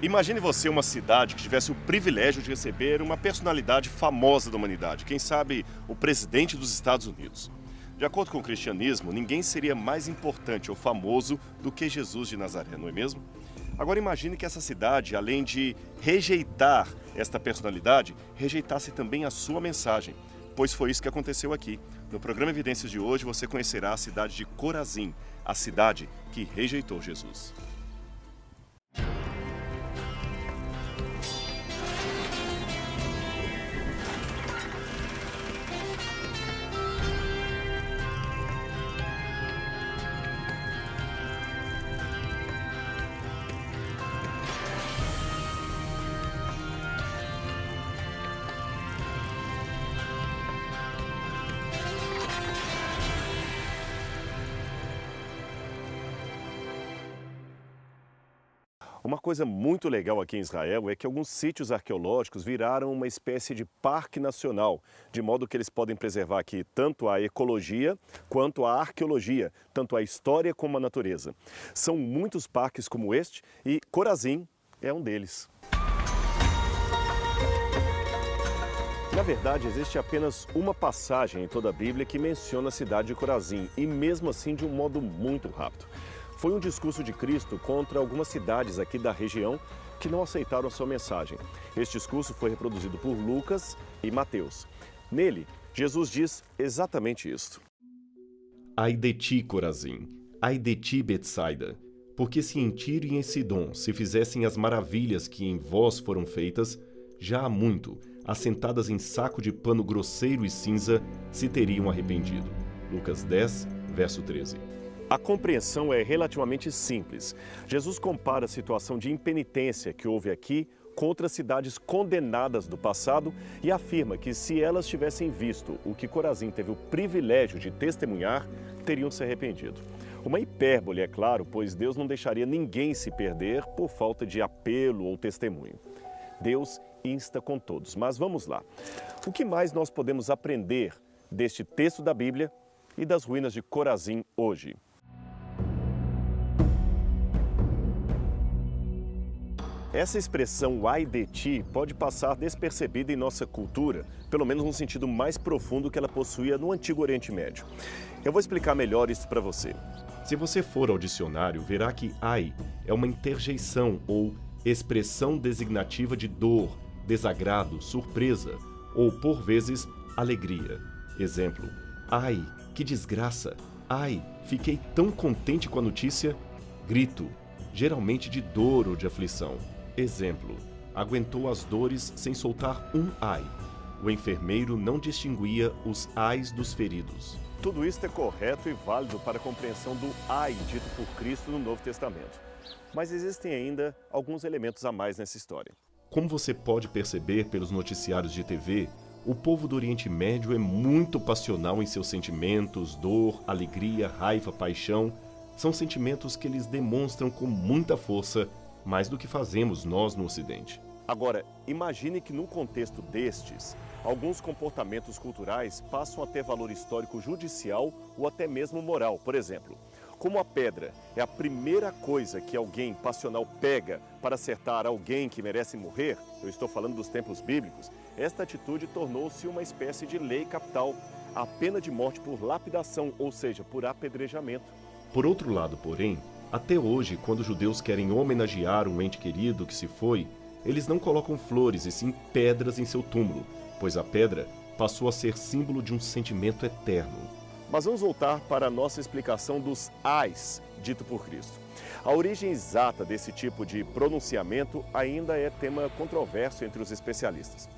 Imagine você uma cidade que tivesse o privilégio de receber uma personalidade famosa da humanidade, quem sabe o presidente dos Estados Unidos. De acordo com o cristianismo, ninguém seria mais importante ou famoso do que Jesus de Nazaré, não é mesmo? Agora imagine que essa cidade, além de rejeitar esta personalidade, rejeitasse também a sua mensagem, pois foi isso que aconteceu aqui. No programa Evidências de hoje você conhecerá a cidade de Corazim, a cidade que rejeitou Jesus. Uma coisa muito legal aqui em Israel é que alguns sítios arqueológicos viraram uma espécie de parque nacional, de modo que eles podem preservar aqui tanto a ecologia quanto a arqueologia, tanto a história como a natureza. São muitos parques como este e Corazim é um deles. Na verdade, existe apenas uma passagem em toda a Bíblia que menciona a cidade de Corazim, e mesmo assim de um modo muito rápido. Foi um discurso de Cristo contra algumas cidades aqui da região que não aceitaram a sua mensagem. Este discurso foi reproduzido por Lucas e Mateus. Nele, Jesus diz exatamente isto. Ai de ti, Corazim, ai de ti, Betsaida, porque se em Tiro e em Sidom se fizessem as maravilhas que em vós foram feitas, já há muito, assentadas em saco de pano grosseiro e cinza, se teriam arrependido. Lucas 10, verso 13. A compreensão é relativamente simples. Jesus compara a situação de impenitência que houve aqui com outras cidades condenadas do passado e afirma que se elas tivessem visto o que Corazim teve o privilégio de testemunhar, teriam se arrependido. Uma hipérbole, é claro, pois Deus não deixaria ninguém se perder por falta de apelo ou testemunho. Deus insta com todos. Mas vamos lá. O que mais nós podemos aprender deste texto da Bíblia e das ruínas de Corazim hoje? Essa expressão ai de ti pode passar despercebida em nossa cultura, pelo menos no sentido mais profundo que ela possuía no Antigo Oriente Médio. Eu vou explicar melhor isso para você. Se você for ao dicionário, verá que ai é uma interjeição ou expressão designativa de dor, desagrado, surpresa ou, por vezes, alegria. Exemplo: ai, que desgraça! Ai, fiquei tão contente com a notícia! Grito, geralmente de dor ou de aflição. Exemplo: aguentou as dores sem soltar um ai. O enfermeiro não distinguia os ais dos feridos. Tudo isso é correto e válido para a compreensão do ai dito por Cristo no Novo Testamento. Mas existem ainda alguns elementos a mais nessa história. Como você pode perceber pelos noticiários de TV, o povo do Oriente Médio é muito passional em seus sentimentos, dor, alegria, raiva, paixão. São sentimentos que eles demonstram com muita força, mais do que fazemos nós no Ocidente. Agora, imagine que num contexto destes, alguns comportamentos culturais passam a ter valor histórico judicial ou até mesmo moral. Por exemplo, como a pedra é a primeira coisa que alguém passional pega para acertar alguém que merece morrer, eu estou falando dos tempos bíblicos, esta atitude tornou-se uma espécie de lei capital, a pena de morte por lapidação, ou seja, por apedrejamento. Por outro lado, porém, até hoje, quando os judeus querem homenagear um ente querido que se foi, eles não colocam flores e sim pedras em seu túmulo, pois a pedra passou a ser símbolo de um sentimento eterno. Mas vamos voltar para a nossa explicação dos ais, dito por Cristo. A origem exata desse tipo de pronunciamento ainda é tema controverso entre os especialistas.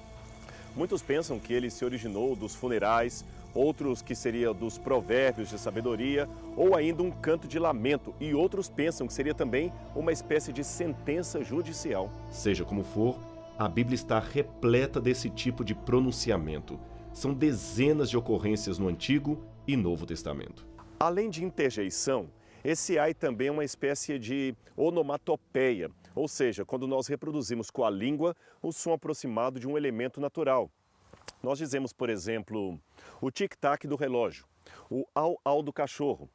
Muitos pensam que ele se originou dos funerais, outros que seria dos provérbios de sabedoria ou ainda um canto de lamento, e outros pensam que seria também uma espécie de sentença judicial. Seja como for, a Bíblia está repleta desse tipo de pronunciamento. São dezenas de ocorrências no Antigo e Novo Testamento. Além de interjeição, esse ai também é uma espécie de onomatopeia, ou seja, quando nós reproduzimos com a língua o som aproximado de um elemento natural. Nós dizemos, por exemplo, o tic-tac do relógio, o au-au do cachorro.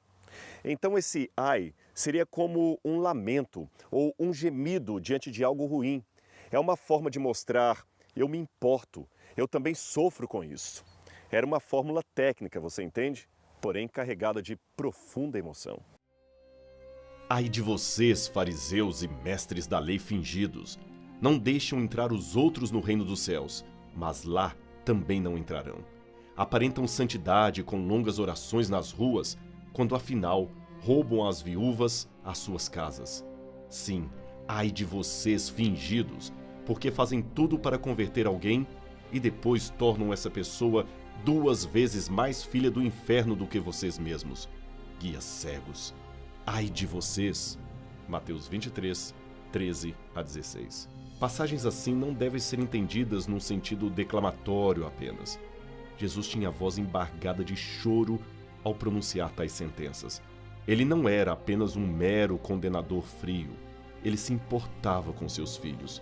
Então esse ai seria como um lamento ou um gemido diante de algo ruim. É uma forma de mostrar: eu me importo, eu também sofro com isso. Era uma fórmula técnica, você entende? Porém carregada de profunda emoção. Ai de vocês, fariseus e mestres da lei fingidos! Não deixam entrar os outros no reino dos céus, mas lá também não entrarão. Aparentam santidade com longas orações nas ruas, quando afinal roubam às viúvas as suas casas. Sim, ai de vocês fingidos, porque fazem tudo para converter alguém e depois tornam essa pessoa 2 vezes mais filha do inferno do que vocês mesmos. Guias cegos. Ai de vocês. Mateus 23, 13 a 16. Passagens assim não devem ser entendidas num sentido declamatório apenas. Jesus tinha a voz embargada de choro ao pronunciar tais sentenças. Ele não era apenas um mero condenador frio. Ele se importava com seus filhos,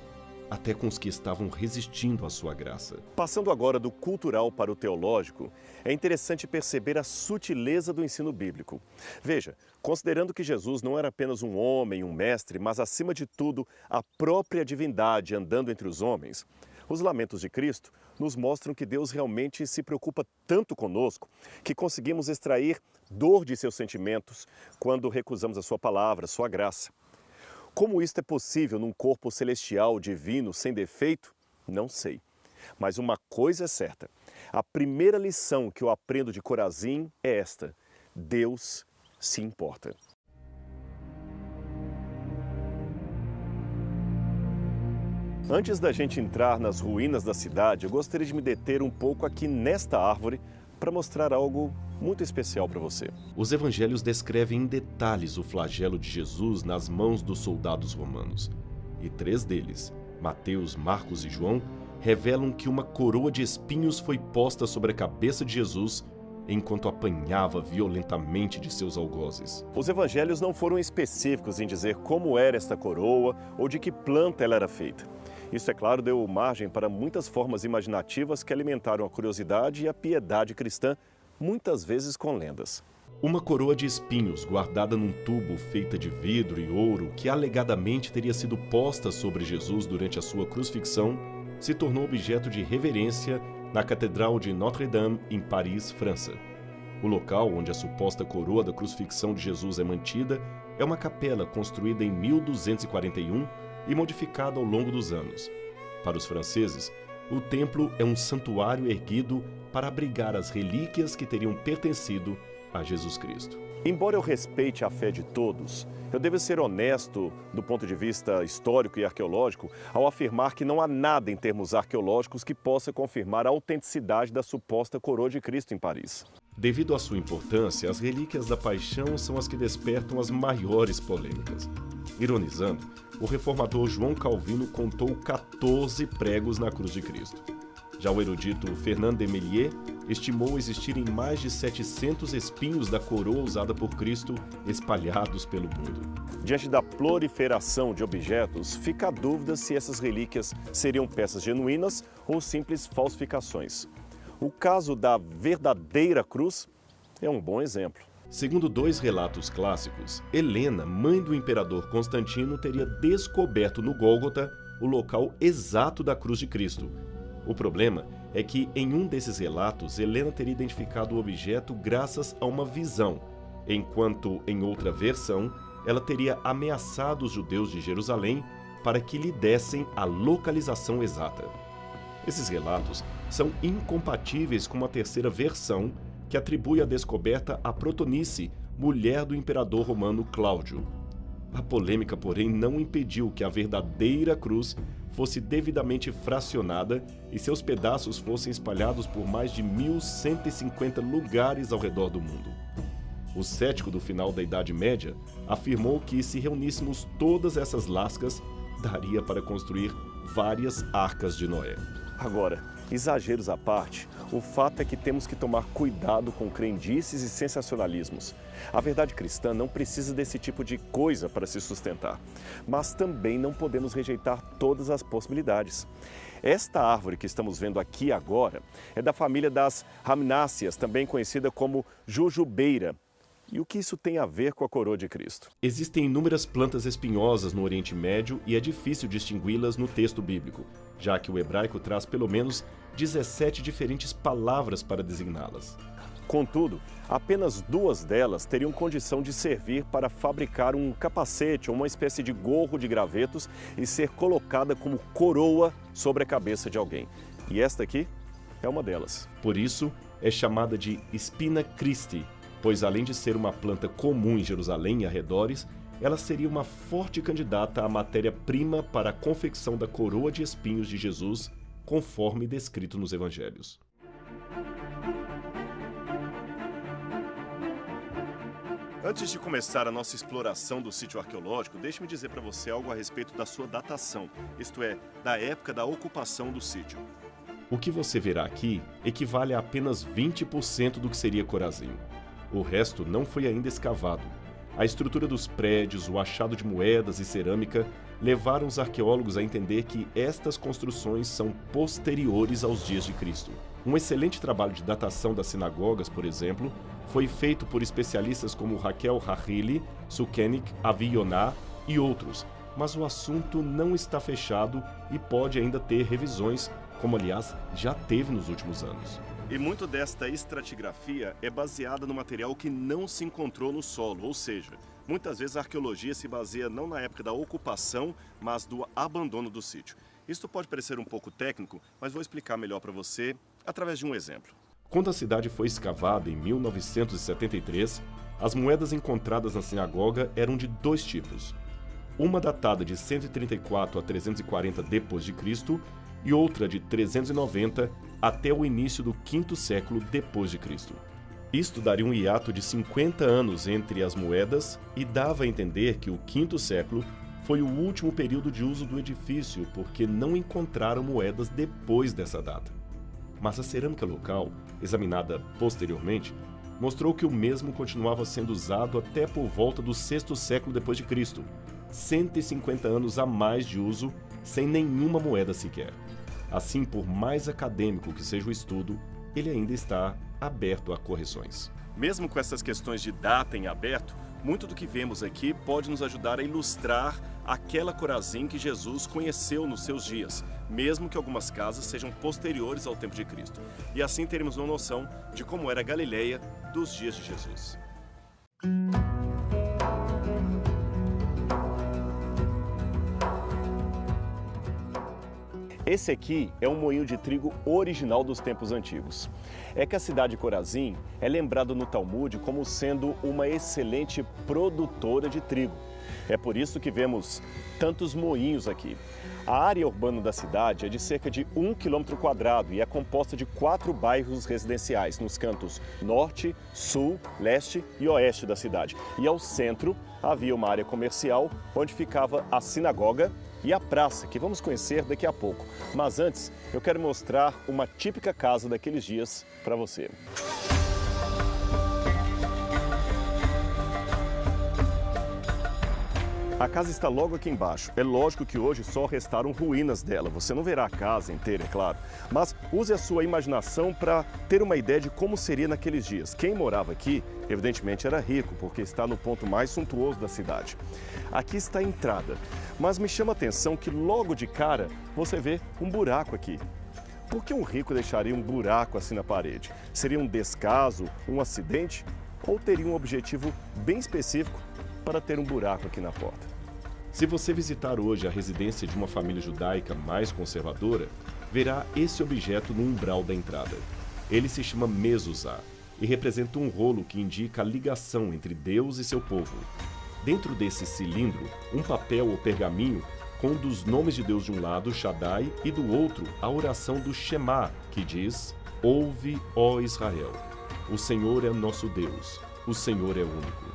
até com os que estavam resistindo à sua graça. Passando agora do cultural para o teológico, é interessante perceber a sutileza do ensino bíblico. Veja, considerando que Jesus não era apenas um homem, um mestre, mas acima de tudo a própria divindade andando entre os homens, os lamentos de Cristo nos mostram que Deus realmente se preocupa tanto conosco que conseguimos extrair dor de seus sentimentos quando recusamos a sua palavra, a sua graça. Como isto é possível num corpo celestial, divino, sem defeito? Não sei. Mas uma coisa é certa. A primeira lição que eu aprendo de Corazim é esta: Deus se importa. Antes da gente entrar nas ruínas da cidade, eu gostaria de me deter um pouco aqui nesta árvore para mostrar algo muito especial para você. Os evangelhos descrevem em detalhes o flagelo de Jesus nas mãos dos soldados romanos. E 3 deles, Mateus, Marcos e João, revelam que uma coroa de espinhos foi posta sobre a cabeça de Jesus enquanto apanhava violentamente de seus algozes. Os evangelhos não foram específicos em dizer como era esta coroa ou de que planta ela era feita. Isso, é claro, deu margem para muitas formas imaginativas que alimentaram a curiosidade e a piedade cristã, muitas vezes com lendas. Uma coroa de espinhos guardada num tubo feita de vidro e ouro que alegadamente teria sido posta sobre Jesus durante a sua crucifixão se tornou objeto de reverência na Catedral de Notre-Dame, em Paris, França. O local onde a suposta coroa da crucifixão de Jesus é mantida é uma capela construída em 1241 e modificada ao longo dos anos. Para os franceses, o templo é um santuário erguido para abrigar as relíquias que teriam pertencido a Jesus Cristo. Embora eu respeite a fé de todos, eu devo ser honesto do ponto de vista histórico e arqueológico ao afirmar que não há nada em termos arqueológicos que possa confirmar a autenticidade da suposta coroa de Cristo em Paris. Devido à sua importância, as relíquias da paixão são as que despertam as maiores polêmicas. Ironizando, o reformador João Calvino contou 14 pregos na cruz de Cristo. Já o erudito Fernand de Méliès estimou existirem mais de 700 espinhos da coroa usada por Cristo espalhados pelo mundo. Diante da proliferação de objetos, fica a dúvida se essas relíquias seriam peças genuínas ou simples falsificações. O caso da verdadeira cruz é um bom exemplo. Segundo 2 relatos clássicos, Helena, mãe do imperador Constantino, teria descoberto no Gólgota o local exato da cruz de Cristo. O problema é que, em um desses relatos, Helena teria identificado o objeto graças a uma visão, enquanto, em outra versão, ela teria ameaçado os judeus de Jerusalém para que lhe dessem a localização exata. Esses relatos são incompatíveis com uma terceira versão que atribui a descoberta a Protonice, mulher do imperador romano Cláudio. A polêmica, porém, não impediu que a verdadeira cruz fosse devidamente fracionada e seus pedaços fossem espalhados por mais de 1.150 lugares ao redor do mundo. O cético do final da Idade Média afirmou que, se reuníssemos todas essas lascas, daria para construir várias arcas de Noé. Agora, exageros à parte, o fato é que temos que tomar cuidado com crendices e sensacionalismos. A verdade cristã não precisa desse tipo de coisa para se sustentar, mas também não podemos rejeitar todas as possibilidades. Esta árvore que estamos vendo aqui agora é da família das Rhamnáceas, também conhecida como jujubeira. E o que isso tem a ver com a coroa de Cristo? Existem inúmeras plantas espinhosas no Oriente Médio e é difícil distingui-las no texto bíblico, já que o hebraico traz pelo menos 17 diferentes palavras para designá-las. Contudo, apenas 2 delas teriam condição de servir para fabricar um capacete ou uma espécie de gorro de gravetos e ser colocada como coroa sobre a cabeça de alguém. E esta aqui é uma delas. Por isso, é chamada de Spina Christi, pois além de ser uma planta comum em Jerusalém e arredores, ela seria uma forte candidata à matéria-prima para a confecção da coroa de espinhos de Jesus, conforme descrito nos evangelhos. Antes de começar a nossa exploração do sítio arqueológico, deixe-me dizer para você algo a respeito da sua datação, isto é, da época da ocupação do sítio. O que você verá aqui equivale a apenas 20% do que seria Corazim. O resto não foi ainda escavado. A estrutura dos prédios, o achado de moedas e cerâmica levaram os arqueólogos a entender que estas construções são posteriores aos dias de Cristo. Um excelente trabalho de datação das sinagogas, por exemplo, foi feito por especialistas como Raquel Hachili, Sukenik, Avi Yonah e outros, mas o assunto não está fechado e pode ainda ter revisões, como aliás já teve nos últimos anos. E muito desta estratigrafia é baseada no material que não se encontrou no solo, ou seja, muitas vezes a arqueologia se baseia não na época da ocupação, mas do abandono do sítio. Isto pode parecer um pouco técnico, mas vou explicar melhor para você através de um exemplo. Quando a cidade foi escavada em 1973, as moedas encontradas na sinagoga eram de 2 tipos. Uma datada de 134 a 340 d.C. e outra de 390 até o início do V século d.C. Isto daria um hiato de 50 anos entre as moedas e dava a entender que o V século foi o último período de uso do edifício, porque não encontraram moedas depois dessa data. Mas a cerâmica local, examinada posteriormente, mostrou que o mesmo continuava sendo usado até por volta do VI século d.C., 150 anos a mais de uso, sem nenhuma moeda sequer. Assim, por mais acadêmico que seja o estudo, ele ainda está aberto a correções. Mesmo com essas questões de data em aberto, muito do que vemos aqui pode nos ajudar a ilustrar aquela Corazim que Jesus conheceu nos seus dias, mesmo que algumas casas sejam posteriores ao tempo de Cristo. E assim teremos uma noção de como era a Galileia dos dias de Jesus. Esse aqui é um moinho de trigo original dos tempos antigos. É que a cidade de Corazim é lembrada no Talmud como sendo uma excelente produtora de trigo. É por isso que vemos tantos moinhos aqui. A área urbana da cidade é de cerca de 1 km² e é composta de 4 bairros residenciais nos cantos norte, sul, leste e oeste da cidade. E ao centro havia uma área comercial onde ficava a sinagoga e a praça, que vamos conhecer daqui a pouco. Mas antes, eu quero mostrar uma típica casa daqueles dias para você. A casa está logo aqui embaixo. É lógico que hoje só restaram ruínas dela. Você não verá a casa inteira, é claro. Mas use a sua imaginação para ter uma ideia de como seria naqueles dias. Quem morava aqui, evidentemente, era rico, porque está no ponto mais suntuoso da cidade. Aqui está a entrada. Mas me chama a atenção que logo de cara você vê um buraco aqui. Por que um rico deixaria um buraco assim na parede? Seria um descaso, um acidente? Ou teria um objetivo bem específico para ter um buraco aqui na porta? Se você visitar hoje a residência de uma família judaica mais conservadora, verá esse objeto no umbral da entrada. Ele se chama mezuzá e representa um rolo que indica a ligação entre Deus e seu povo. Dentro desse cilindro, um papel ou pergaminho com os nomes de Deus de um lado, Shaddai, e do outro, a oração do Shema, que diz: Ouve, ó Israel, o Senhor é nosso Deus, o Senhor é único.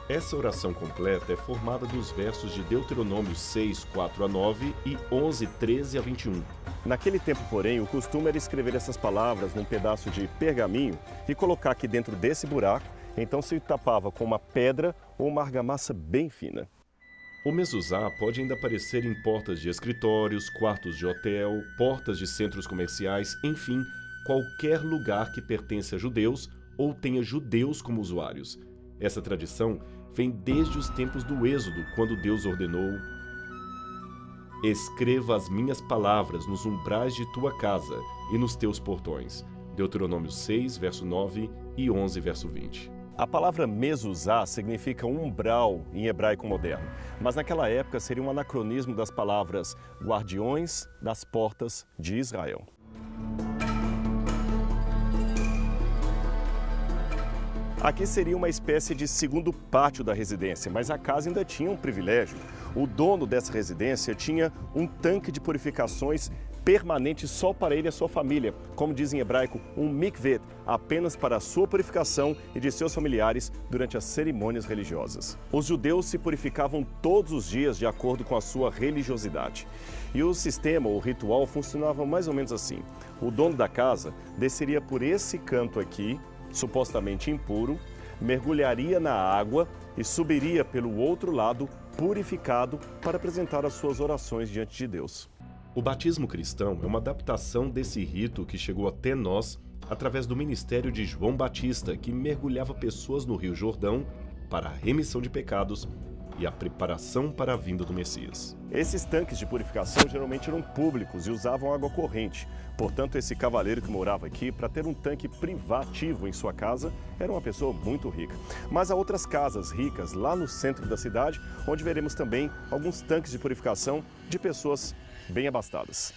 Essa oração completa é formada dos versos de Deuteronômio 6, 4 a 9 e 11, 13 a 21. Naquele tempo, porém, o costume era escrever essas palavras num pedaço de pergaminho e colocar aqui dentro desse buraco, então se tapava com uma pedra ou uma argamassa bem fina. O mezuzá pode ainda aparecer em portas de escritórios, quartos de hotel, portas de centros comerciais, enfim, qualquer lugar que pertence a judeus ou tenha judeus como usuários. Essa tradição vem desde os tempos do Êxodo, quando Deus ordenou: escreva as minhas palavras nos umbrais de tua casa e nos teus portões. Deuteronômio 6, verso 9 e 11, verso 20. A palavra mezuzá significa umbral em hebraico moderno, mas naquela época seria um anacronismo das palavras guardiões das portas de Israel. Aqui seria uma espécie de segundo pátio da residência, mas a casa ainda tinha um privilégio. O dono dessa residência tinha um tanque de purificações permanente só para ele e a sua família, como diz em hebraico, um mikveh, apenas para a sua purificação e de seus familiares durante as cerimônias religiosas. Os judeus se purificavam todos os dias de acordo com a sua religiosidade. E o sistema, o ritual, funcionava mais ou menos assim. O dono da casa desceria por esse canto aqui, supostamente impuro, mergulharia na água e subiria pelo outro lado, purificado, para apresentar as suas orações diante de Deus. O batismo cristão é uma adaptação desse rito que chegou até nós através do ministério de João Batista, que mergulhava pessoas no Rio Jordão para a remissão de pecados e a preparação para a vinda do Messias. Esses tanques de purificação geralmente eram públicos e usavam água corrente. Portanto, esse cavaleiro que morava aqui, para ter um tanque privativo em sua casa, era uma pessoa muito rica. Mas há outras casas ricas lá no centro da cidade, onde veremos também alguns tanques de purificação de pessoas bem abastadas.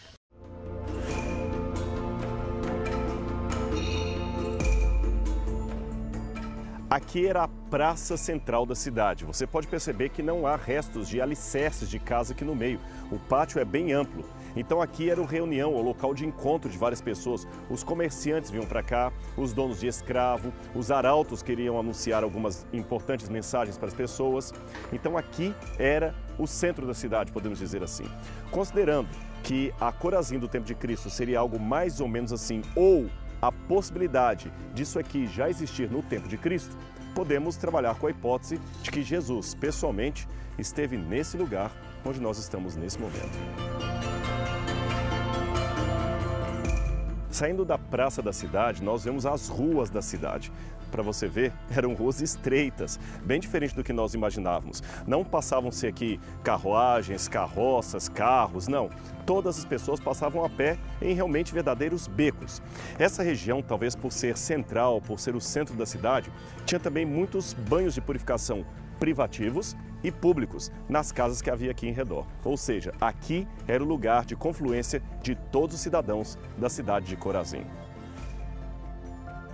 Aqui era a praça central da cidade. Você pode perceber que não há restos de alicerces de casa aqui no meio. O pátio é bem amplo. Então aqui era uma reunião, o local de encontro de várias pessoas. Os comerciantes vinham para cá, os donos de escravo, os arautos queriam anunciar algumas importantes mensagens para as pessoas. Então aqui era o centro da cidade, podemos dizer assim. Considerando que a Corazim do tempo de Cristo seria algo mais ou menos assim, ou a possibilidade disso aqui já existir no tempo de Cristo, podemos trabalhar com a hipótese de que Jesus, pessoalmente, esteve nesse lugar onde nós estamos nesse momento. Saindo da praça da cidade, nós vemos as ruas da cidade. Para você ver, eram ruas estreitas, bem diferente do que nós imaginávamos. Não passavam-se aqui carruagens, carroças, carros, não. Todas as pessoas passavam a pé em realmente verdadeiros becos. Essa região, talvez por ser central, por ser o centro da cidade, tinha também muitos banhos de purificação privativos e públicos nas casas que havia aqui em redor. Ou seja, aqui era o lugar de confluência de todos os cidadãos da cidade de Corazim.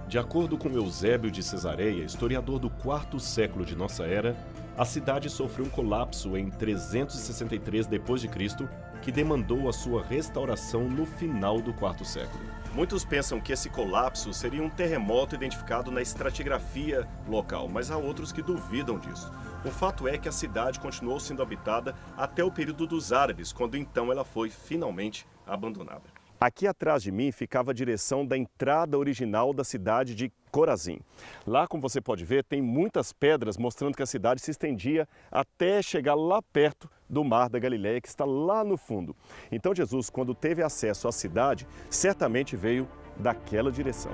De acordo com Eusébio de Cesareia, historiador do IV século de nossa era, a cidade sofreu um colapso em 363 d.C., que demandou a sua restauração no final do IV século. Muitos pensam que esse colapso seria um terremoto identificado na estratigrafia local, mas há outros que duvidam disso. O fato é que a cidade continuou sendo habitada até o período dos árabes, quando então ela foi finalmente abandonada. Aqui atrás de mim ficava a direção da entrada original da cidade de Corazim. Lá, como você pode ver, tem muitas pedras mostrando que a cidade se estendia até chegar lá perto do Mar da Galileia, que está lá no fundo. Então Jesus, quando teve acesso à cidade, certamente veio daquela direção.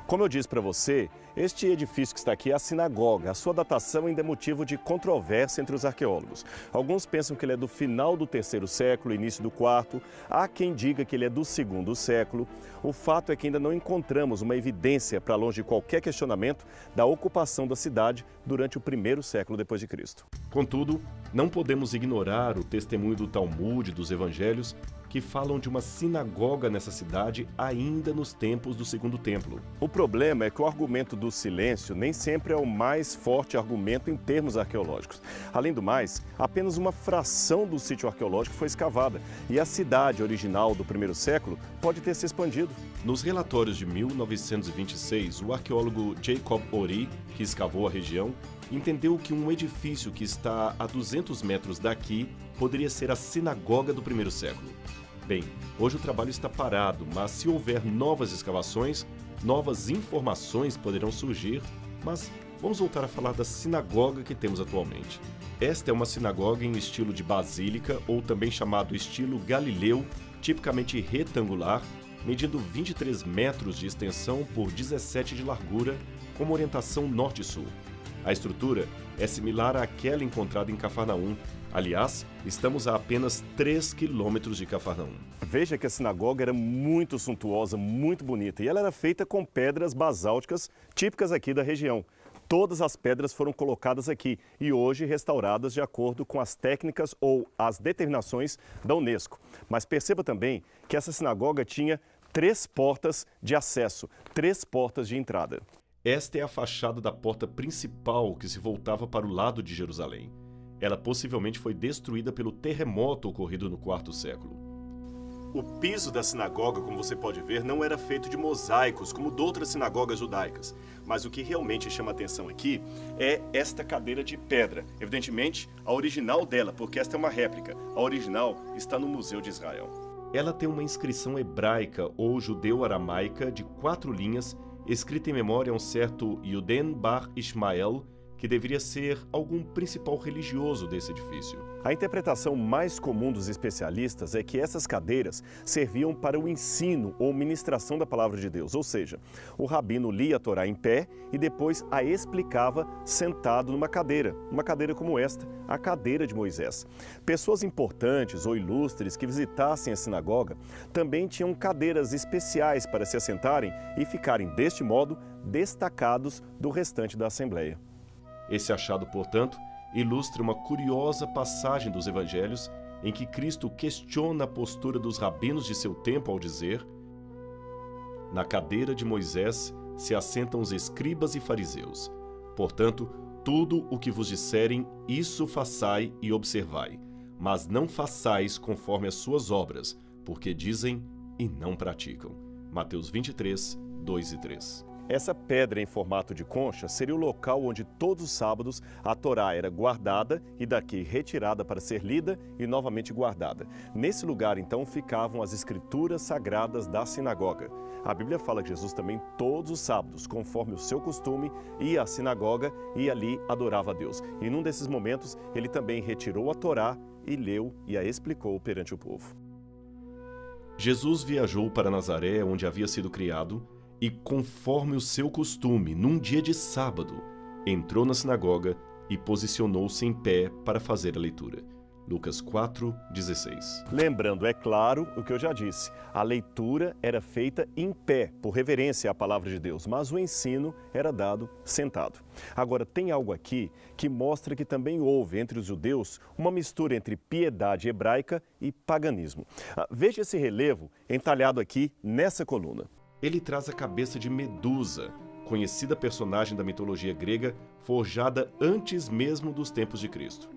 Como eu disse para você, este edifício que está aqui é a sinagoga. A sua datação ainda é motivo de controvérsia entre os arqueólogos. Alguns pensam que ele é do final do III século, início do IV. Há quem diga que ele é do II século. O fato é que ainda não encontramos uma evidência, para longe de qualquer questionamento, da ocupação da cidade durante o I século depois de Cristo. Contudo, não podemos ignorar o testemunho do Talmud e dos Evangelhos, que falam de uma sinagoga nessa cidade ainda nos tempos do Segundo Templo. O problema é que o argumento do silêncio nem sempre é o mais forte argumento em termos arqueológicos. Além do mais, apenas uma fração do sítio arqueológico foi escavada e a cidade original do I século pode ter se expandido. Nos relatórios de 1926, o arqueólogo Jacob Ori, que escavou a região, entendeu que um edifício que está a 200 metros daqui poderia ser a sinagoga do I século. Bem, hoje o trabalho está parado, mas se houver novas escavações, novas informações poderão surgir, mas vamos voltar a falar da sinagoga que temos atualmente. Esta é uma sinagoga em estilo de basílica, ou também chamado estilo galileu, tipicamente retangular, medindo 23 metros de extensão por 17 de largura, com uma orientação norte-sul. A estrutura é similar àquela encontrada em Cafarnaum. Aliás, estamos a apenas 3 quilômetros de Cafarnaum. Veja que a sinagoga era muito suntuosa, muito bonita, e ela era feita com pedras basálticas típicas aqui da região. Todas as pedras foram colocadas aqui e hoje restauradas de acordo com as técnicas ou as determinações da Unesco. Mas perceba também que essa sinagoga tinha 3 portas de acesso, 3 portas de entrada. Esta é a fachada da porta principal que se voltava para o lado de Jerusalém. Ela possivelmente foi destruída pelo terremoto ocorrido no IV século. O piso da sinagoga, como você pode ver, não era feito de mosaicos, como de outras sinagogas judaicas. Mas o que realmente chama a atenção aqui é esta cadeira de pedra. Evidentemente, a original dela, porque esta é uma réplica. A original está no Museu de Israel. Ela tem uma inscrição hebraica ou judeu-aramaica de 4 linhas, escrita em memória a um certo Yuden Bar Ishmael, que deveria ser algum principal religioso desse edifício. A interpretação mais comum dos especialistas é que essas cadeiras serviam para o ensino ou ministração da palavra de Deus, ou seja, o rabino lia a Torá em pé e depois a explicava sentado numa cadeira como esta, a cadeira de Moisés. Pessoas importantes ou ilustres que visitassem a sinagoga também tinham cadeiras especiais para se assentarem e ficarem, deste modo, destacados do restante da assembleia. Esse achado, portanto, ilustra uma curiosa passagem dos evangelhos em que Cristo questiona a postura dos rabinos de seu tempo ao dizer: na cadeira de Moisés se assentam os escribas e fariseus. Portanto, tudo o que vos disserem, isso façai e observai, mas não façais conforme as suas obras, porque dizem e não praticam. Mateus 23, 2 e 3. Essa pedra em formato de concha seria o local onde todos os sábados a Torá era guardada e daqui retirada para ser lida e novamente guardada. Nesse lugar, então, ficavam as escrituras sagradas da sinagoga. A Bíblia fala que Jesus também, todos os sábados, conforme o seu costume, ia à sinagoga e ali adorava a Deus. E num desses momentos, ele também retirou a Torá e leu e a explicou perante o povo. Jesus viajou para Nazaré, onde havia sido criado, e, conforme o seu costume, num dia de sábado, entrou na sinagoga e posicionou-se em pé para fazer a leitura. Lucas 4:16. Lembrando, é claro, o que eu já disse, a leitura era feita em pé, por reverência à palavra de Deus, mas o ensino era dado sentado. Agora, tem algo aqui que mostra que também houve entre os judeus uma mistura entre piedade hebraica e paganismo. Veja esse relevo entalhado aqui nessa coluna. Ele traz a cabeça de Medusa, conhecida personagem da mitologia grega, forjada antes mesmo dos tempos de Cristo.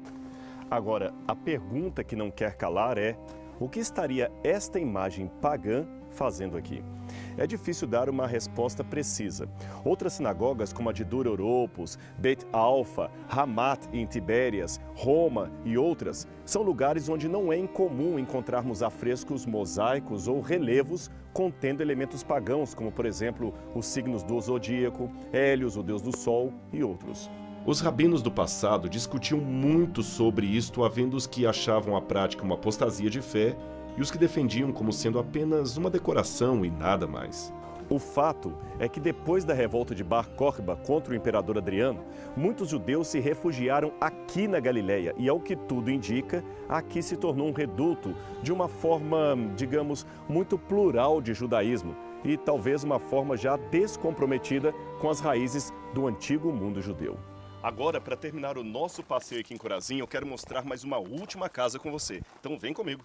Agora, a pergunta que não quer calar é: o que estaria esta imagem pagã fazendo aqui? É difícil dar uma resposta precisa. Outras sinagogas, como a de Dura Oropos, Bet Alfa, Hamat em Tibérias, Roma e outras, são lugares onde não é incomum encontrarmos afrescos mosaicos ou relevos contendo elementos pagãos, como, por exemplo, os signos do zodíaco, Hélios, o deus do sol e outros. Os rabinos do passado discutiam muito sobre isto, havendo os que achavam a prática uma apostasia de fé e os que defendiam como sendo apenas uma decoração e nada mais. O fato é que depois da revolta de Bar Kokhba contra o imperador Adriano, muitos judeus se refugiaram aqui na Galileia e, ao que tudo indica, aqui se tornou um reduto de uma forma, digamos, muito plural de judaísmo e talvez uma forma já descomprometida com as raízes do antigo mundo judeu. Agora, para terminar o nosso passeio aqui em Corazim, eu quero mostrar mais uma última casa com você. Então vem comigo.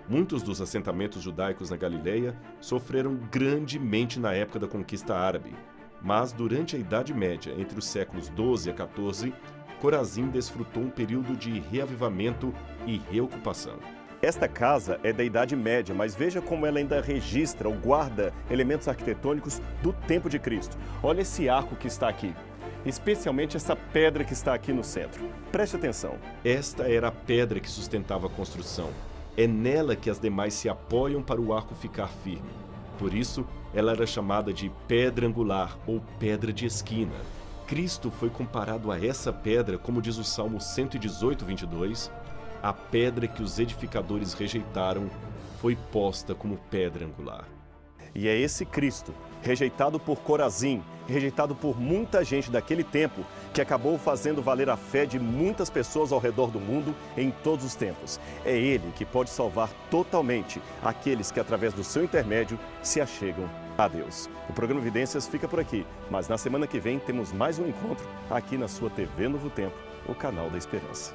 Muitos dos assentamentos judaicos na Galileia sofreram grandemente na época da conquista árabe, mas durante a Idade Média, entre os séculos 12 a 14, Corazim desfrutou um período de reavivamento e reocupação. Esta casa é da Idade Média, mas veja como ela ainda registra ou guarda elementos arquitetônicos do tempo de Cristo. Olha esse arco que está aqui, especialmente essa pedra que está aqui no centro. Preste atenção. Esta era a pedra que sustentava a construção. É nela que as demais se apoiam para o arco ficar firme. Por isso, ela era chamada de pedra angular ou pedra de esquina. Cristo foi comparado a essa pedra, como diz o Salmo 118, 22, a pedra que os edificadores rejeitaram, foi posta como pedra angular. E é esse Cristo, rejeitado por Corazim, rejeitado por muita gente daquele tempo, que acabou fazendo valer a fé de muitas pessoas ao redor do mundo em todos os tempos. É Ele que pode salvar totalmente aqueles que, através do seu intermédio, se achegam a Deus. O programa Evidências fica por aqui, mas na semana que vem temos mais um encontro aqui na sua TV Novo Tempo, o canal da Esperança.